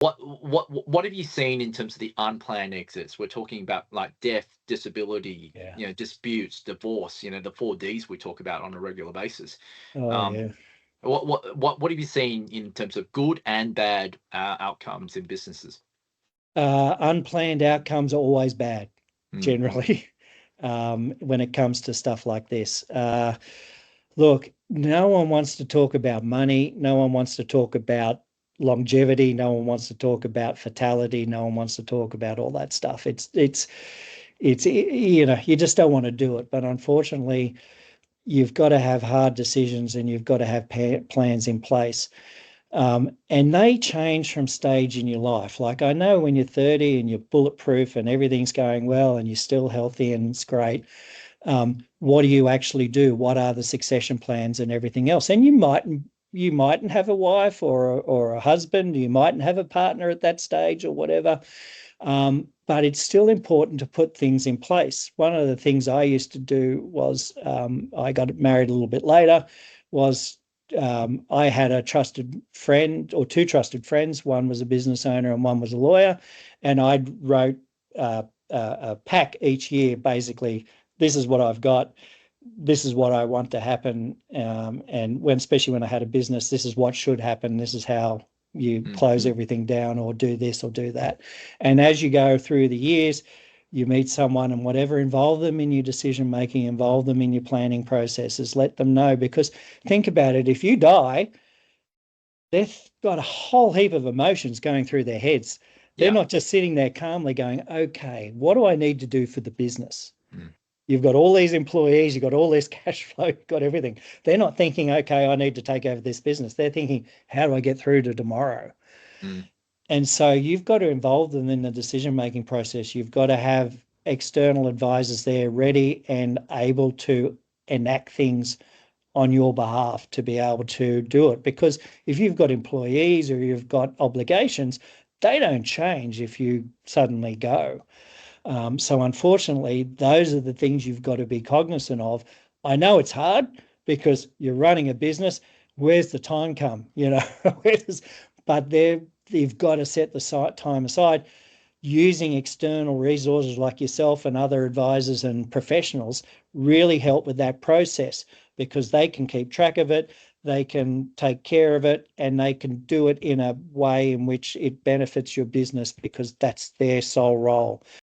What have you seen in terms of the unplanned exits? We're talking about like death, disability, Yeah. disputes, divorce, the 4 Ds we talk about on a regular basis. Oh, Um, yeah. what have you seen in terms of good and bad outcomes in businesses? Unplanned outcomes are always bad, Mm, generally, when it comes to stuff like this. Look, no one wants to talk about money. No one wants to talk about longevity. No one wants to talk about fatality. No one wants to talk about all that stuff. It's you just don't want to do it. But unfortunately, you've got to have hard decisions and you've got to have plans in place. And they change from stage in your life. Like I know when you're 30 and you're bulletproof and everything's going well and you're still healthy and it's great. What do you actually do? What are the succession plans and everything else? And you mightn't have a wife or a husband. You mightn't have a partner at that stage or whatever. But it's still important to put things in place. One of the things I used to do was I got married a little bit later. Was I had a trusted friend or two trusted friends. One was a business owner and one was a lawyer, and I wrote a pack each year. Basically, this is what I've got. This is what I want to happen. And especially when I had a business, this is what should happen. This is how you mm, close mm, everything down or do this or do that. And as you go through the years, you meet someone and whatever, involve them in your decision making, involve them in your planning processes, let them know. Because think about it, if you die, they've got a whole heap of emotions going through their heads. They're yeah. not just sitting there calmly going, okay, what do I need to do for the business? Mm, You've got all these employees, you've got all this cash flow, you've got everything. They're not thinking, okay, I need to take over this business. They're thinking, how do I get through to tomorrow? mm, And so you've got to involve them in the decision making process. You've got to have external advisors there ready and able to enact things on your behalf to be able to do it. Because if you've got employees or you've got obligations, they don't change if you suddenly go. So unfortunately, those are the things you've got to be cognizant of. I know it's hard because you're running a business. Where's the time come? But you've got to set the time aside using external resources like yourself and other advisors and professionals really help with that process because they can keep track of it, they can take care of it, and they can do it in a way in which it benefits your business because that's their sole role.